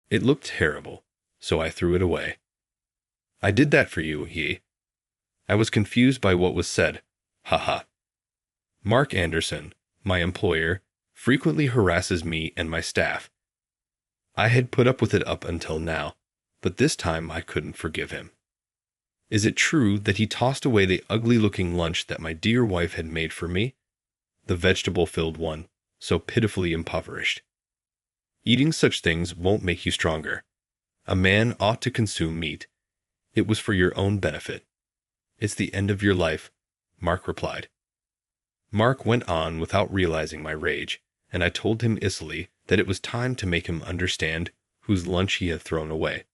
It looked terrible, so I threw it away. I did that for you, he. I was confused by what was said. Haha. Mark Anderson, my employer, frequently harasses me and my staff. I had put up with it up until now, but this time I couldn't forgive him. Is it true that he tossed away the ugly-looking lunch that my dear wife had made for me? The vegetable-filled one, so pitifully impoverished. Eating such things won't make you stronger. A man ought to consume meat. It was for your own benefit. It's the end of your life, Mark replied. Mark went on without realizing my rage, and I told him icily that it was time to make him understand whose lunch he had thrown away.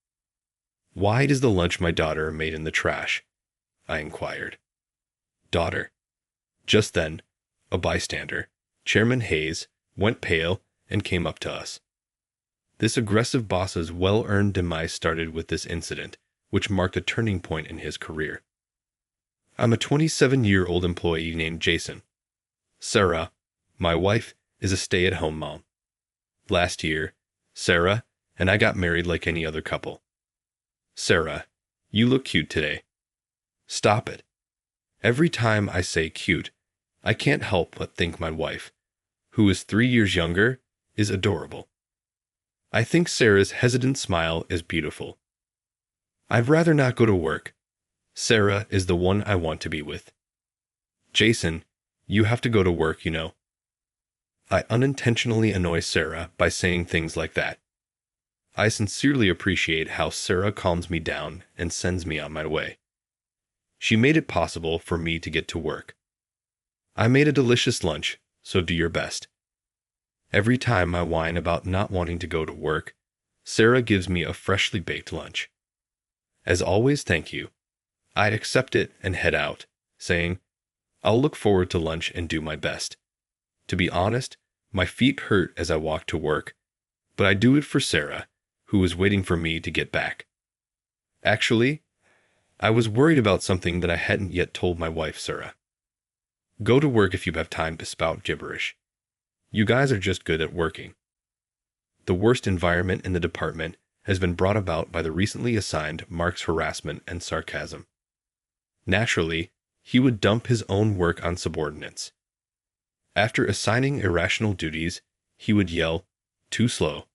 Why does the lunch my daughter made in the trash? I inquired. Daughter. Just then, a bystander, Chairman Hayes, went pale and came up to us. This aggressive boss's well-earned demise started with this incident, which marked a turning point in his career. I'm a 27-year-old employee named Jason. Sarah, my wife, is a stay-at-home mom. Last year, Sarah and I got married like any other couple. Sarah, you look cute today. Stop it. Every time I say cute, I can't help but think my wife, who is 3 years younger, is adorable. I think Sarah's hesitant smile is beautiful. I'd rather not go to work. Sarah is the one I want to be with. Jason, you have to go to work, you know. I unintentionally annoy Sarah by saying things like that. I sincerely appreciate how Sarah calms me down and sends me on my way. She made it possible for me to get to work. I made a delicious lunch, so do your best. Every time I whine about not wanting to go to work, Sarah gives me a freshly baked lunch. As always, thank you. I accept it and head out, saying, I'll look forward to lunch and do my best. To be honest, my feet hurt as I walk to work, but I do it for Sarah, who is waiting for me to get back. Actually, I was worried about something that I hadn't yet told my wife, Sarah. Go to work if you have time to spout gibberish. You guys are just good at working. The worst environment in the department has been brought about by the recently assigned Mark's harassment and sarcasm. Naturally, he would dump his own work on subordinates. After assigning irrational duties, he would yell, "Too slow.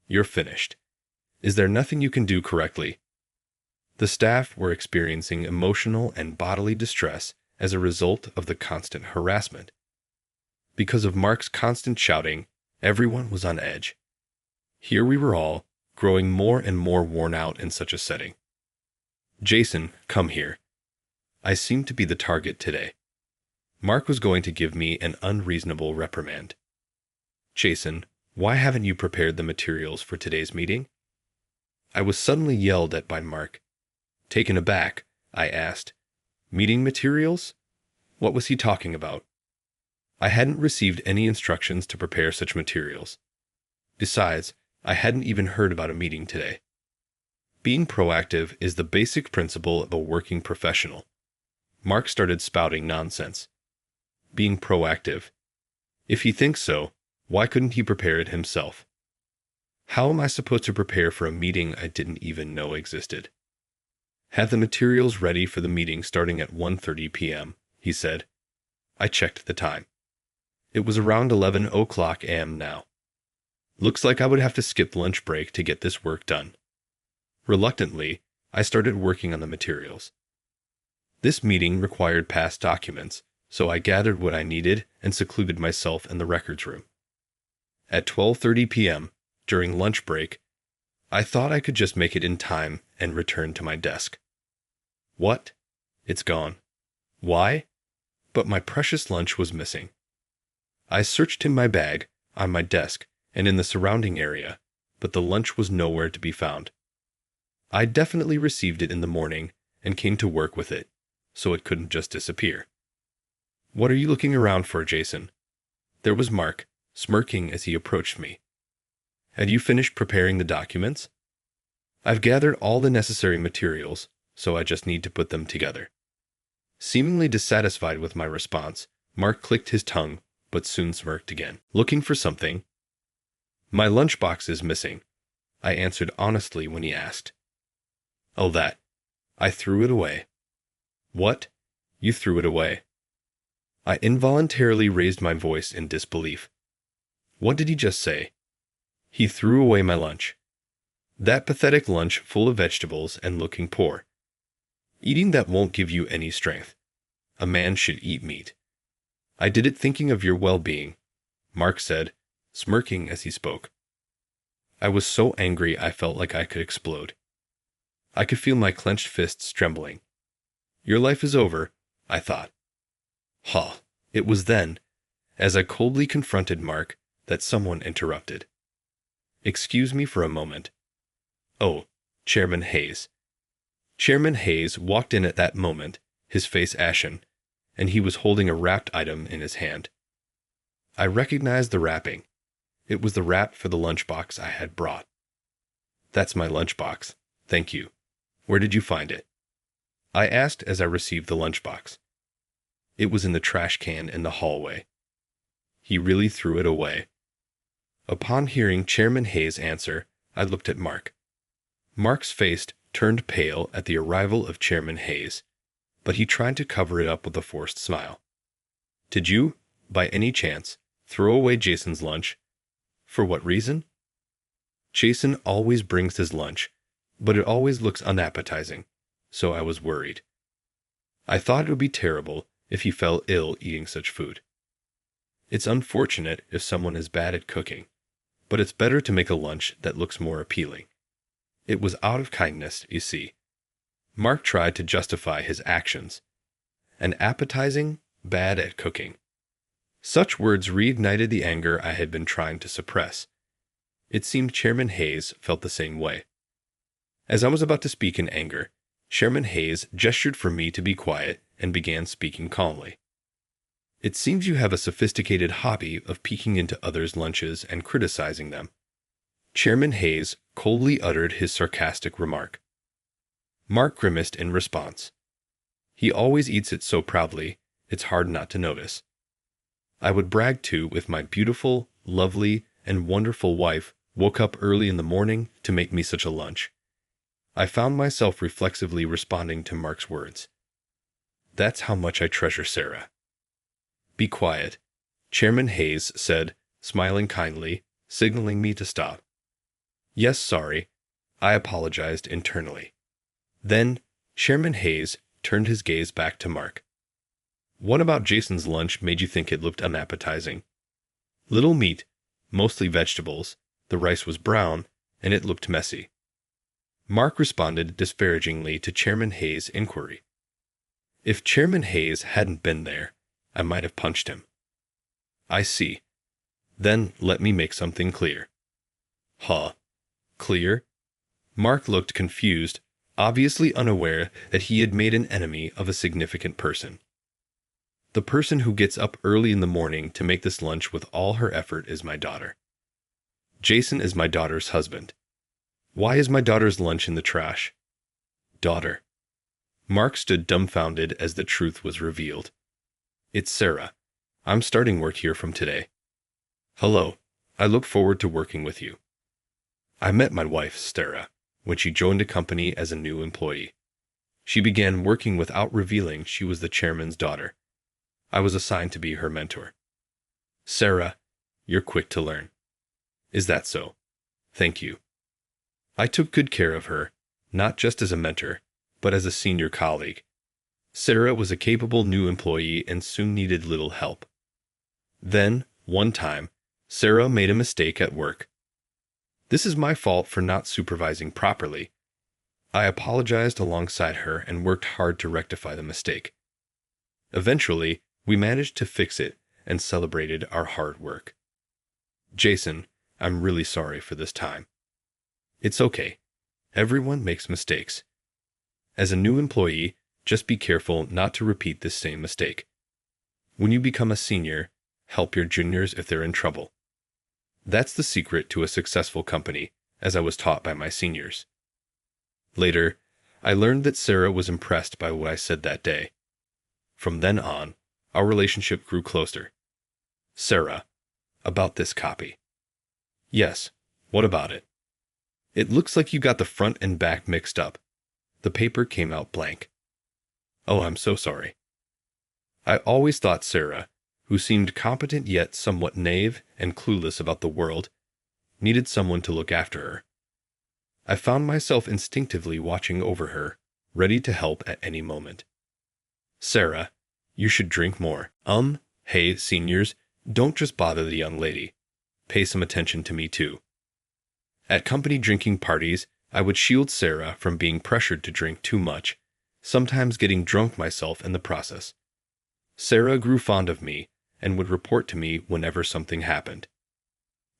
You're finished. Is there nothing you can do correctly?" The staff were experiencing emotional and bodily distress as a result of the constant harassment. Because of Mark's constant shouting, everyone was on edge. Here we were all, growing more and more worn out in such a setting. Jason, come here. I seemed to be the target today. Mark was going to give me an unreasonable reprimand. Jason, why haven't you prepared the materials for today's meeting? I was suddenly yelled at by Mark. Taken aback, I asked, Meeting materials? What was he talking about? I hadn't received any instructions to prepare such materials. Besides, I hadn't even heard about a meeting today. Being proactive is the basic principle of a working professional. Mark started spouting nonsense. Being proactive. If he thinks so, why couldn't he prepare it himself? How am I supposed to prepare for a meeting I didn't even know existed? Have the materials ready for the meeting starting at 1:30 p.m., he said. I checked the time. It was around 11 o'clock a.m. now. Looks like I would have to skip lunch break to get this work done. Reluctantly, I started working on the materials. This meeting required past documents, so I gathered what I needed and secluded myself in the records room. At 12:30 p.m., during lunch break, I thought I could just make it in time and return to my desk. What? It's gone. Why? But my precious lunch was missing. I searched in my bag, on my desk, and in the surrounding area, but the lunch was nowhere to be found. I definitely received it in the morning and came to work with it, so it couldn't just disappear. What are you looking around for, Jason? There was Mark, smirking as he approached me. Had you finished preparing the documents? I've gathered all the necessary materials, so I just need to put them together. Seemingly dissatisfied with my response, Mark clicked his tongue, but soon smirked again. Looking for something? My lunchbox is missing. I answered honestly when he asked. Oh, that. I threw it away. What? You threw it away? I involuntarily raised my voice in disbelief. What did he just say? He threw away my lunch. That pathetic lunch full of vegetables and looking poor. Eating that won't give you any strength. A man should eat meat. I did it thinking of your well-being, Mark said, smirking as he spoke. I was so angry I felt like I could explode. I could feel my clenched fists trembling. Your life is over, I thought. It was then, as I coldly confronted Mark, that someone interrupted. Excuse me for a moment. Oh, Chairman Hayes. Chairman Hayes walked in at that moment, his face ashen, and he was holding a wrapped item in his hand. I recognized the wrapping. It was the wrap for the lunchbox I had brought. That's my lunchbox. Thank you. Where did you find it? I asked as I received the lunchbox. It was in the trash can in the hallway. He really threw it away. Upon hearing Chairman Hayes' answer, I looked at Mark. Mark's face turned pale at the arrival of Chairman Hayes, but he tried to cover it up with a forced smile. Did you, by any chance, throw away Jason's lunch? For what reason? Jason always brings his lunch, but it always looks unappetizing, so I was worried. I thought it would be terrible if he fell ill eating such food. It's unfortunate if someone is bad at cooking, but it's better to make a lunch that looks more appealing. It was out of kindness, you see. Mark tried to justify his actions. An appetizing, bad at cooking. Such words reignited the anger I had been trying to suppress. It seemed Chairman Hayes felt the same way. As I was about to speak in anger, Chairman Hayes gestured for me to be quiet and began speaking calmly. It seems you have a sophisticated hobby of peeking into others' lunches and criticizing them. Chairman Hayes coldly uttered his sarcastic remark. Mark grimaced in response. He always eats it so proudly, it's hard not to notice. I would brag too if my beautiful, lovely, and wonderful wife woke up early in the morning to make me such a lunch. I found myself reflexively responding to Mark's words. That's how much I treasure Sarah. Be quiet, Chairman Hayes said, smiling kindly, signaling me to stop. Yes, sorry. I apologized internally. Then, Chairman Hayes turned his gaze back to Mark. What about Jason's lunch made you think it looked unappetizing? Little meat, mostly vegetables, the rice was brown, and it looked messy. Mark responded disparagingly to Chairman Hayes' inquiry. If Chairman Hayes hadn't been there, I might have punched him. I see. Then let me make something clear. Clear? Mark looked confused, obviously unaware that he had made an enemy of a significant person. The person who gets up early in the morning to make this lunch with all her effort is my daughter. Jason is my daughter's husband. Why is my daughter's lunch in the trash? Daughter. Mark stood dumbfounded as the truth was revealed. It's Sarah. I'm starting work here from today. Hello. I look forward to working with you. I met my wife, Sarah, when she joined the company as a new employee. She began working without revealing she was the chairman's daughter. I was assigned to be her mentor. Sarah, you're quick to learn. Is that so? Thank you. I took good care of her, not just as a mentor, but as a senior colleague. Sarah was a capable new employee and soon needed little help. Then, one time, Sarah made a mistake at work. This is my fault for not supervising properly. I apologized alongside her and worked hard to rectify the mistake. Eventually, we managed to fix it and celebrated our hard work. Jason, I'm really sorry for this time. It's okay. Everyone makes mistakes. As a new employee, just be careful not to repeat this same mistake. When you become a senior, help your juniors if they're in trouble. That's the secret to a successful company, as I was taught by my seniors. Later, I learned that Sarah was impressed by what I said that day. From then on, our relationship grew closer. Sarah, about this copy. Yes, what about it? It looks like you got the front and back mixed up. The paper came out blank. Oh, I'm so sorry. I always thought Sarah, who seemed competent yet somewhat naive and clueless about the world, needed someone to look after her. I found myself instinctively watching over her, ready to help at any moment. Sarah, you should drink more. Hey, seniors, don't just bother the young lady. Pay some attention to me too. At company drinking parties, I would shield Sarah from being pressured to drink too much, sometimes getting drunk myself in the process. Sarah grew fond of me and would report to me whenever something happened.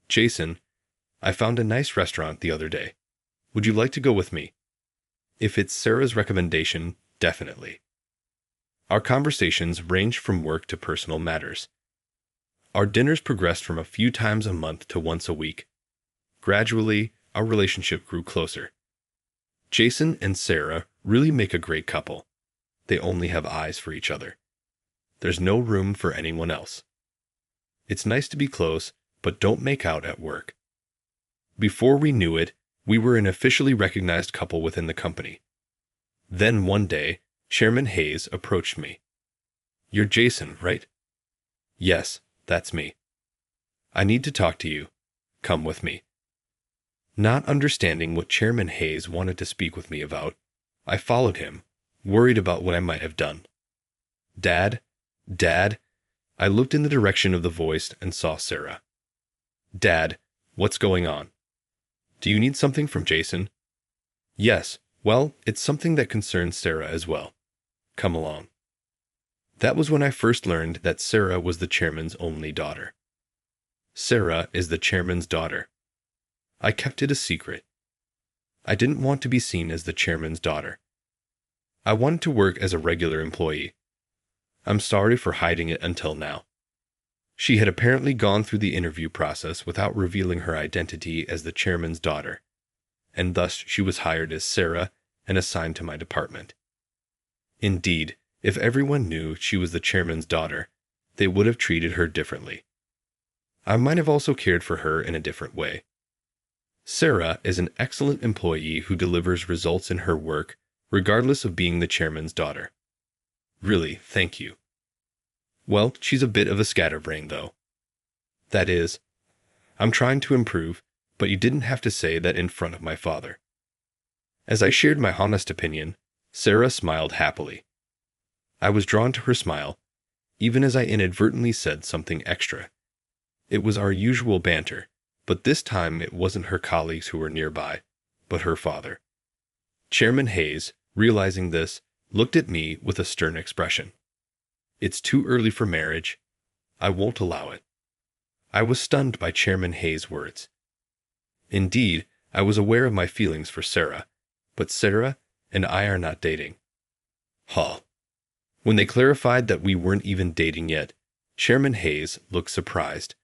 Jason, I found a nice restaurant the other day. Would you like to go with me? If it's Sarah's recommendation, definitely. Our conversations ranged from work to personal matters. Our dinners progressed from a few times a month to once a week. Gradually, our relationship grew closer. Jason and Sarah really make a great couple. They only have eyes for each other. There's no room for anyone else. It's nice to be close, but don't make out at work. Before we knew it, we were an officially recognized couple within the company. Then one day, Chairman Hayes approached me. You're Jason, right? Yes, that's me. I need to talk to you. Come with me. Not understanding what Chairman Hayes wanted to speak with me about, I followed him, worried about what I might have done. Dad? I looked in the direction of the voice and saw Sarah. Dad, what's going on? Do you need something from Jason? Yes, well, it's something that concerns Sarah as well. Come along. That was when I first learned that Sarah was the chairman's only daughter. Sarah is the chairman's daughter. I kept it a secret. I didn't want to be seen as the chairman's daughter. I wanted to work as a regular employee. I'm sorry for hiding it until now. She had apparently gone through the interview process without revealing her identity as the chairman's daughter, and thus she was hired as Sarah and assigned to my department. Indeed, if everyone knew she was the chairman's daughter, they would have treated her differently. I might have also cared for her in a different way. Sarah is an excellent employee who delivers results in her work, regardless of being the chairman's daughter. Really, thank you. Well, she's a bit of a scatterbrain, though. That is, I'm trying to improve, but you didn't have to say that in front of my father. As I shared my honest opinion, Sarah smiled happily. I was drawn to her smile, even as I inadvertently said something extra. It was our usual banter, but this time it wasn't her colleagues who were nearby, but her father. Chairman Hayes, realizing this, looked at me with a stern expression. It's too early for marriage. I won't allow it. I was stunned by Chairman Hayes' words. Indeed, I was aware of my feelings for Sarah, but Sarah and I are not dating. When they clarified that we weren't even dating yet, Chairman Hayes looked surprised.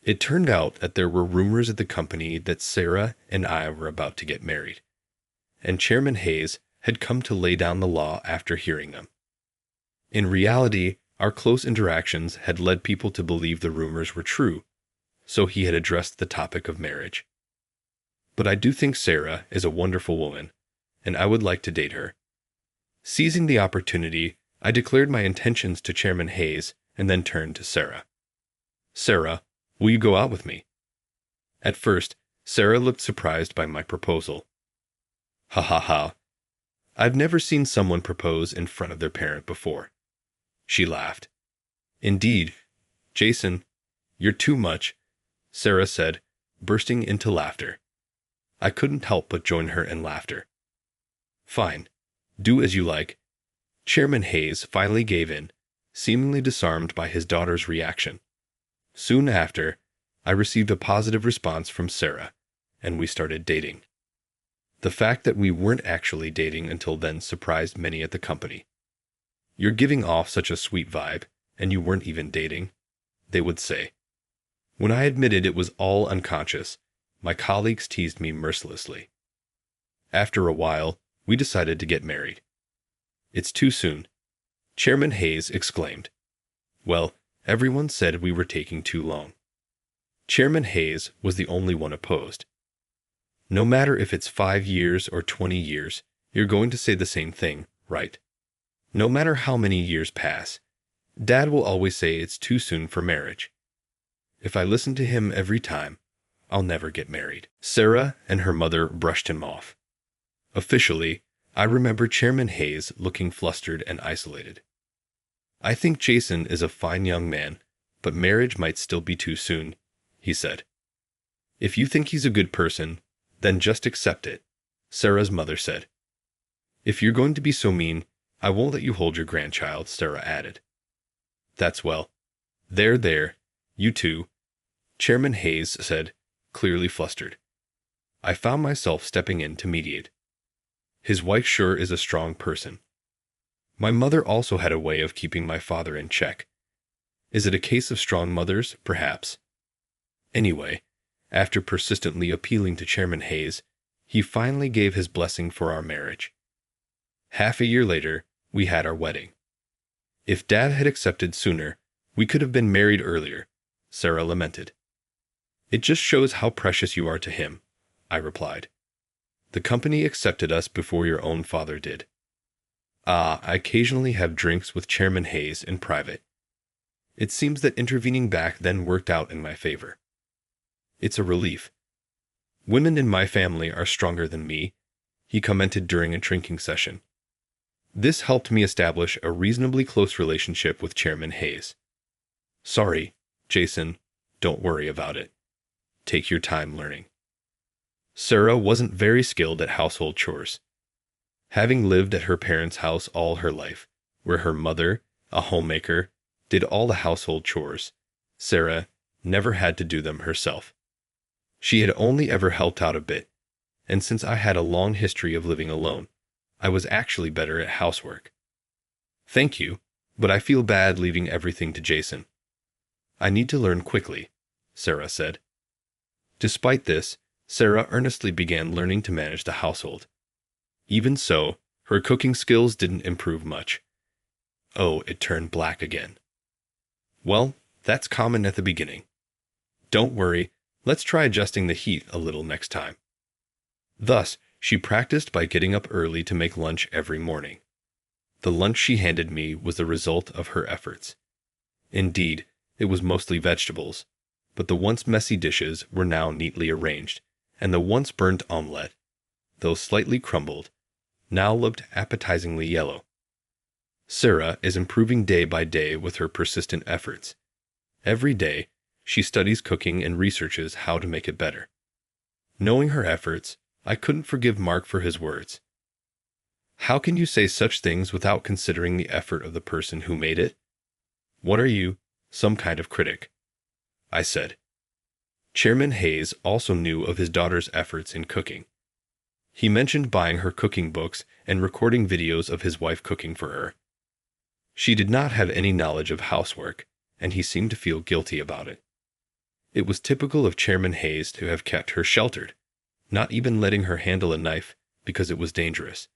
It turned out that there were rumors at the company that Sarah and I were about to get married, and Chairman Hayes had come to lay down the law after hearing them. In reality, our close interactions had led people to believe the rumors were true, so he had addressed the topic of marriage. But I do think Sarah is a wonderful woman, and I would like to date her. Seizing the opportunity, I declared my intentions to Chairman Hayes and then turned to Sarah. Sarah, will you go out with me? At first, Sarah looked surprised by my proposal. Ha. I've never seen someone propose in front of their parent before. She laughed. Indeed, Jason, you're too much, Sarah said, bursting into laughter. I couldn't help but join her in laughter. Fine, do as you like. Chairman Hayes finally gave in, seemingly disarmed by his daughter's reaction. Soon after, I received a positive response from Sarah, and we started dating. The fact that we weren't actually dating until then surprised many at the company. You're giving off such a sweet vibe, and you weren't even dating, they would say. When I admitted it was all unconscious, my colleagues teased me mercilessly. After a while, we decided to get married. It's too soon, Chairman Hayes exclaimed. Well, everyone said we were taking too long. Chairman Hayes was the only one opposed. No matter if it's 5 years or 20 years, you're going to say the same thing, right? No matter how many years pass, Dad will always say it's too soon for marriage. If I listen to him every time, I'll never get married. Sarah and her mother brushed him off. Officially, I remember Chairman Hayes looking flustered and isolated. I think Jason is a fine young man, but marriage might still be too soon, he said. If you think he's a good person, then just accept it, Sarah's mother said. If you're going to be so mean, I won't let you hold your grandchild, Sarah added. That's well. There, you two, Chairman Hayes said, clearly flustered. I found myself stepping in to mediate. His wife sure is a strong person. My mother also had a way of keeping my father in check. Is it a case of strong mothers, perhaps? Anyway, after persistently appealing to Chairman Hayes, he finally gave his blessing for our marriage. Half a year later, we had our wedding. If Dad had accepted sooner, we could have been married earlier, Sarah lamented. It just shows how precious you are to him, I replied. The company accepted us before your own father did. I occasionally have drinks with Chairman Hayes in private. It seems that intervening back then worked out in my favor. It's a relief. Women in my family are stronger than me, he commented during a drinking session. This helped me establish a reasonably close relationship with Chairman Hayes. Sorry, Jason, don't worry about it. Take your time learning. Sarah wasn't very skilled at household chores. Having lived at her parents' house all her life, where her mother, a homemaker, did all the household chores, Sarah never had to do them herself. She had only ever helped out a bit, and since I had a long history of living alone, I was actually better at housework. Thank you, but I feel bad leaving everything to Jason. I need to learn quickly, Sarah said. Despite this, Sarah earnestly began learning to manage the household. Even so, her cooking skills didn't improve much. Oh, it turned black again. Well, that's common at the beginning. Don't worry, let's try adjusting the heat a little next time. Thus, she practiced by getting up early to make lunch every morning. The lunch she handed me was the result of her efforts. Indeed, it was mostly vegetables, but the once messy dishes were now neatly arranged, and the once burnt omelette, though slightly crumbled, now looked appetizingly yellow. Sarah is improving day by day with her persistent efforts. Every day, she studies cooking and researches how to make it better. Knowing her efforts, I couldn't forgive Mark for his words. How can you say such things without considering the effort of the person who made it? What are you, some kind of critic? I said. Chairman Hayes also knew of his daughter's efforts in cooking. He mentioned buying her cooking books and recording videos of his wife cooking for her. She did not have any knowledge of housework, and he seemed to feel guilty about it. It was typical of Chairman Hayes to have kept her sheltered, not even letting her handle a knife because it was dangerous.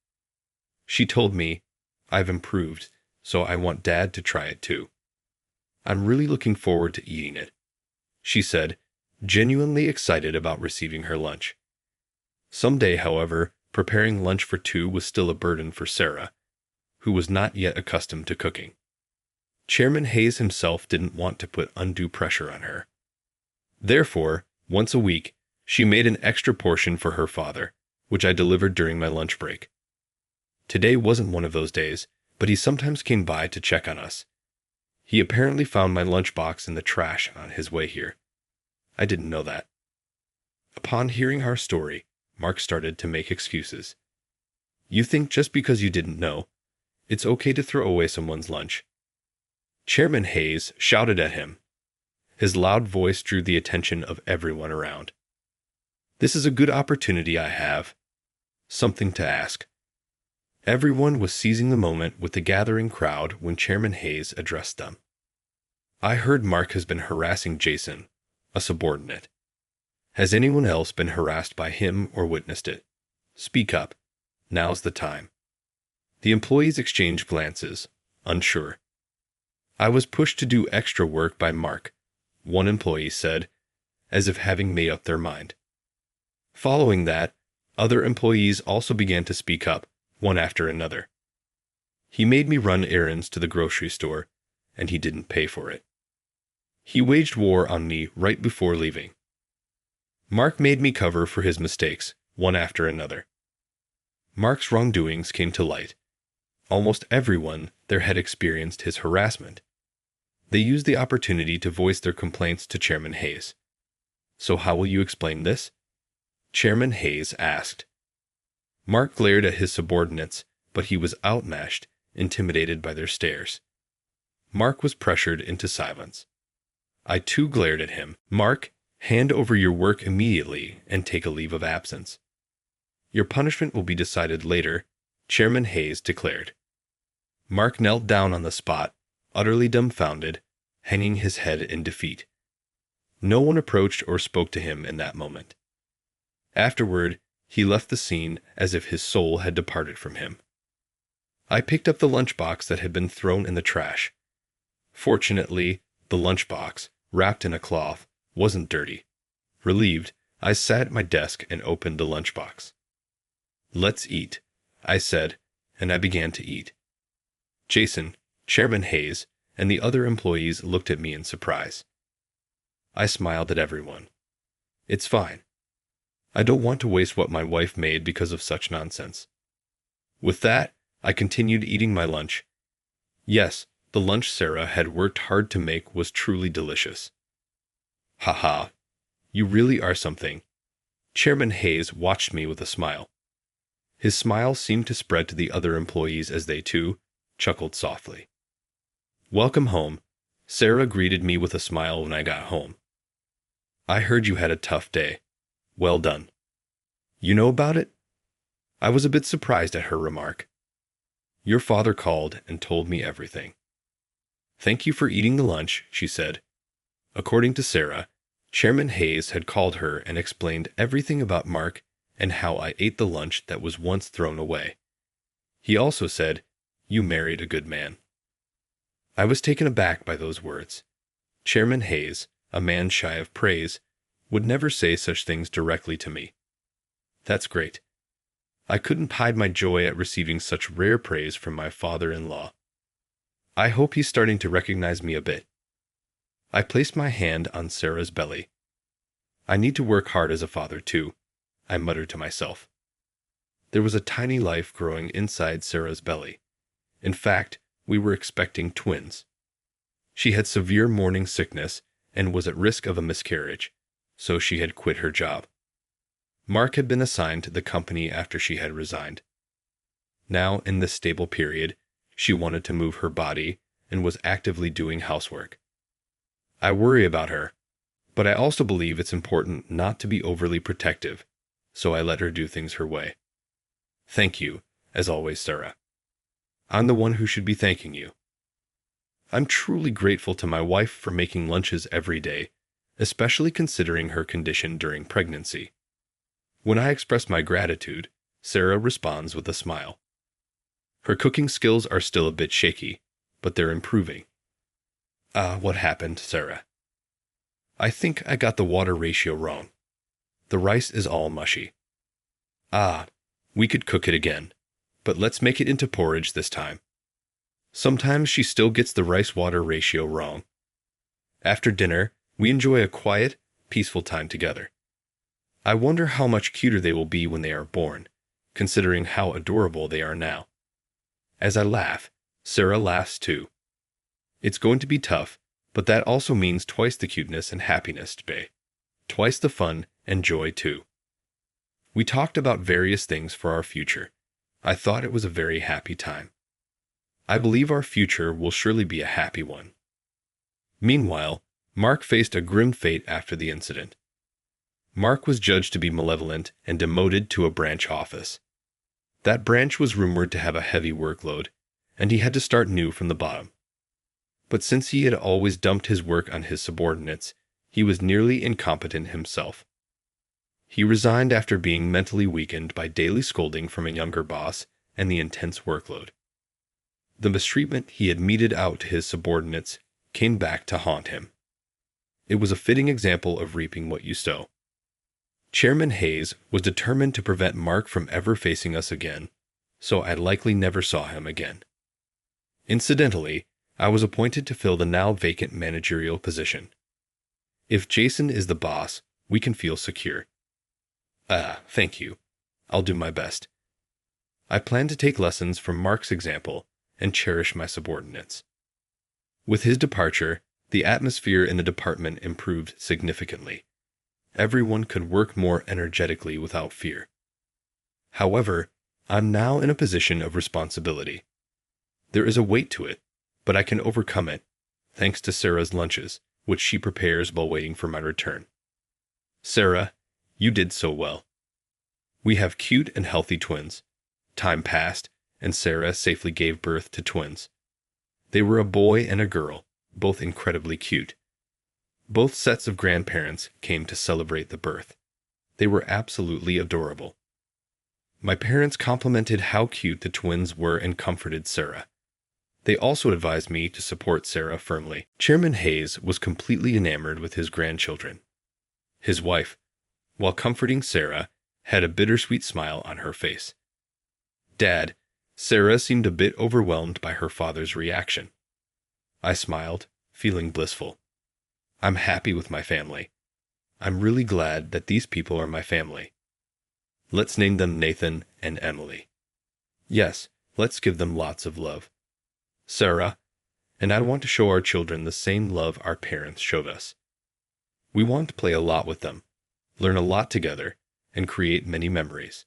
She told me, I've improved, so I want Dad to try it too. I'm really looking forward to eating it, she said, genuinely excited about receiving her lunch. Someday, however, preparing lunch for two was still a burden for Sarah, who was not yet accustomed to cooking. Chairman Hayes himself didn't want to put undue pressure on her. Therefore, once a week, she made an extra portion for her father, which I delivered during my lunch break. Today wasn't one of those days, but he sometimes came by to check on us. He apparently found my lunchbox in the trash on his way here. I didn't know that. Upon hearing our story, Mark started to make excuses. You think just because you didn't know, it's okay to throw away someone's lunch. Chairman Hayes shouted at him. His loud voice drew the attention of everyone around. This is a good opportunity I have. Something to ask. Everyone was seizing the moment with the gathering crowd when Chairman Hayes addressed them. I heard Mark has been harassing Jason, a subordinate. Has anyone else been harassed by him or witnessed it? Speak up. Now's the time. The employees exchanged glances, unsure. I was pushed to do extra work by Mark, one employee said, as if having made up their mind. Following that, other employees also began to speak up, one after another. He made me run errands to the grocery store, and he didn't pay for it. He waged war on me right before leaving. Mark made me cover for his mistakes, one after another. Mark's wrongdoings came to light. Almost everyone there had experienced his harassment. They used the opportunity to voice their complaints to Chairman Hayes. So how will you explain this? Chairman Hayes asked. Mark glared at his subordinates, but he was outmatched, intimidated by their stares. Mark was pressured into silence. I too glared at him. Mark, hand over your work immediately and take a leave of absence. Your punishment will be decided later, Chairman Hayes declared. Mark knelt down on the spot, utterly dumbfounded, hanging his head in defeat. No one approached or spoke to him in that moment. Afterward, he left the scene as if his soul had departed from him. I picked up the lunchbox that had been thrown in the trash. Fortunately, the lunchbox, wrapped in a cloth, wasn't dirty. Relieved, I sat at my desk and opened the lunchbox. Let's eat, I said, and I began to eat. Jason, Chairman Hayes, and the other employees looked at me in surprise. I smiled at everyone. It's fine. I don't want to waste what my wife made because of such nonsense. With that, I continued eating my lunch. Yes, the lunch Sarah had worked hard to make was truly delicious. Ha, you really are something. Chairman Hayes watched me with a smile. His smile seemed to spread to the other employees as they too chuckled softly. Welcome home. Sarah greeted me with a smile when I got home. I heard you had a tough day. Well done. You know about it? I was a bit surprised at her remark. Your father called and told me everything. Thank you for eating the lunch, she said. According to Sarah, Chairman Hayes had called her and explained everything about Mark and how I ate the lunch that was once thrown away. He also said, you married a good man. I was taken aback by those words. Chairman Hayes, a man shy of praise, would never say such things directly to me. That's great. I couldn't hide my joy at receiving such rare praise from my father-in-law. I hope he's starting to recognize me a bit. I placed my hand on Sarah's belly. I need to work hard as a father too, I muttered to myself. There was a tiny life growing inside Sarah's belly. In fact, we were expecting twins. She had severe morning sickness and was at risk of a miscarriage, so she had quit her job. Mark had been assigned to the company after she had resigned. Now, in this stable period, she wanted to move her body and was actively doing housework. I worry about her, but I also believe it's important not to be overly protective, so I let her do things her way. Thank you, as always, Sarah. I'm the one who should be thanking you. I'm truly grateful to my wife for making lunches every day, especially considering her condition during pregnancy. When I express my gratitude, Sarah responds with a smile. Her cooking skills are still a bit shaky, but they're improving. What happened, Sarah? I think I got the water ratio wrong. The rice is all mushy. We could cook it again, but let's make it into porridge this time. Sometimes she still gets the rice-water ratio wrong. After dinner, we enjoy a quiet, peaceful time together. I wonder how much cuter they will be when they are born, considering how adorable they are now. As I laugh, Sarah laughs too. It's going to be tough, but that also means twice the cuteness and happiness, bae. Twice the fun and joy too. We talked about various things for our future. I thought it was a very happy time. I believe our future will surely be a happy one. Meanwhile, Mark faced a grim fate after the incident. Mark was judged to be malevolent and demoted to a branch office. That branch was rumored to have a heavy workload, and he had to start new from the bottom. But since he had always dumped his work on his subordinates, he was nearly incompetent himself. He resigned after being mentally weakened by daily scolding from a younger boss and the intense workload. The mistreatment he had meted out to his subordinates came back to haunt him. It was a fitting example of reaping what you sow. Chairman Hayes was determined to prevent Mark from ever facing us again, so I likely never saw him again. Incidentally, I was appointed to fill the now vacant managerial position. If Jason is the boss, we can feel secure. Thank you. I'll do my best. I plan to take lessons from Mark's example and cherish my subordinates. With his departure, the atmosphere in the department improved significantly. Everyone could work more energetically without fear. However, I'm now in a position of responsibility. There is a weight to it, but I can overcome it, thanks to Sarah's lunches, which she prepares while waiting for my return. Sarah, you did so well. We have cute and healthy twins. Time passed, and Sarah safely gave birth to twins. They were a boy and a girl, both incredibly cute. Both sets of grandparents came to celebrate the birth. They were absolutely adorable. My parents complimented how cute the twins were and comforted Sarah. They also advised me to support Sarah firmly. Chairman Hayes was completely enamored with his grandchildren. His wife, while comforting Sarah, had a bittersweet smile on her face. Dad, Sarah seemed a bit overwhelmed by her father's reaction. I smiled, feeling blissful. I'm happy with my family. I'm really glad that these people are my family. Let's name them Nathan and Emily. Yes, let's give them lots of love. Sarah, and I want to show our children the same love our parents showed us. We want to play a lot with them, learn a lot together, and create many memories.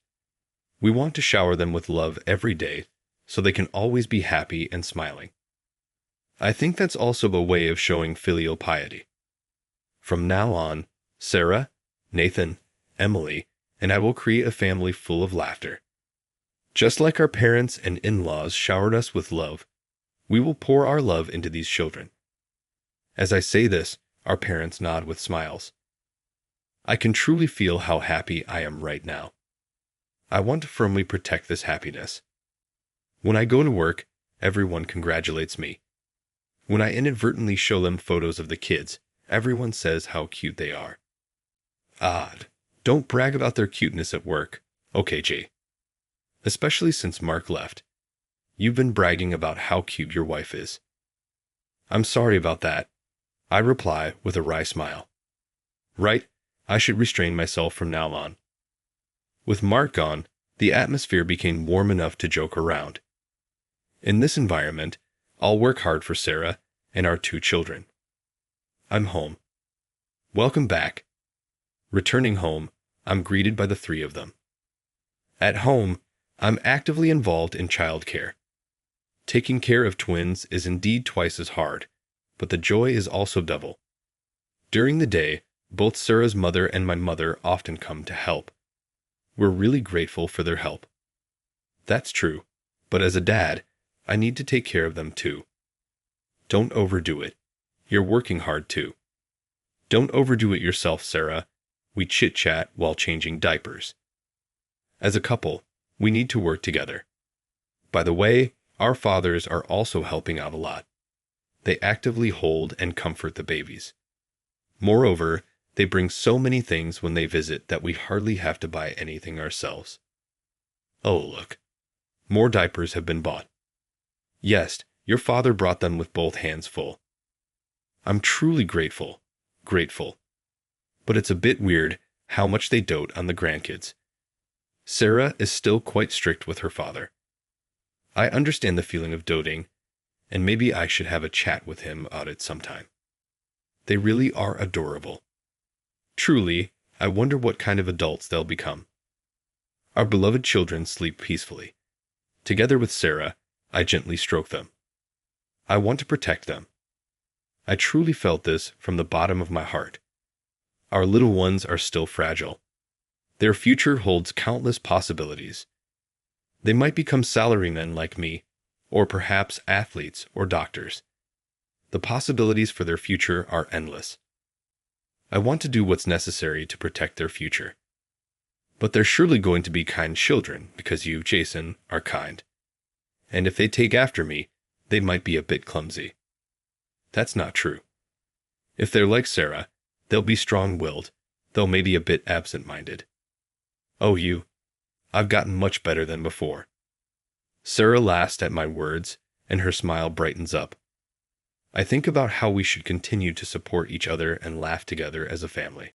We want to shower them with love every day so they can always be happy and smiling. I think that's also a way of showing filial piety. From now on, Sarah, Nathan, Emily, and I will create a family full of laughter. Just like our parents and in-laws showered us with love, we will pour our love into these children. As I say this, our parents nod with smiles. I can truly feel how happy I am right now. I want to firmly protect this happiness. When I go to work, everyone congratulates me. When I inadvertently show them photos of the kids, everyone says how cute they are. Odd. Don't brag about their cuteness at work. Okay, Jay. Especially since Mark left. You've been bragging about how cute your wife is. I'm sorry about that. I reply with a wry smile. Right, I should restrain myself from now on. With Mark gone, the atmosphere became warm enough to joke around. In this environment, I'll work hard for Sarah and our 2 children. I'm home. Welcome back. Returning home, I'm greeted by the 3 of them. At home, I'm actively involved in childcare. Taking care of twins is indeed twice as hard, but the joy is also double. During the day, both Sarah's mother and my mother often come to help. We're really grateful for their help. That's true, but as a dad, I need to take care of them too. Don't overdo it. You're working hard too. Don't overdo it yourself, Sarah. We chit-chat while changing diapers. As a couple, we need to work together. By the way, our fathers are also helping out a lot. They actively hold and comfort the babies. Moreover, they bring so many things when they visit that we hardly have to buy anything ourselves. Oh, look. More diapers have been bought. Yes, your father brought them with both hands full. I'm truly grateful. But it's a bit weird how much they dote on the grandkids. Sarah is still quite strict with her father. I understand the feeling of doting, and maybe I should have a chat with him about it sometime. They really are adorable. Truly, I wonder what kind of adults they'll become. Our beloved children sleep peacefully. Together with Sarah, I gently stroke them. I want to protect them. I truly felt this from the bottom of my heart. Our little ones are still fragile. Their future holds countless possibilities. They might become salarymen like me, or perhaps athletes or doctors. The possibilities for their future are endless. I want to do what's necessary to protect their future. But they're surely going to be kind children because you, Jason, are kind. And if they take after me, they might be a bit clumsy. That's not true. If they're like Sarah, they'll be strong-willed, though maybe a bit absent-minded. Oh, you. I've gotten much better than before. Sarah laughs at my words, and her smile brightens up. I think about how we should continue to support each other and laugh together as a family.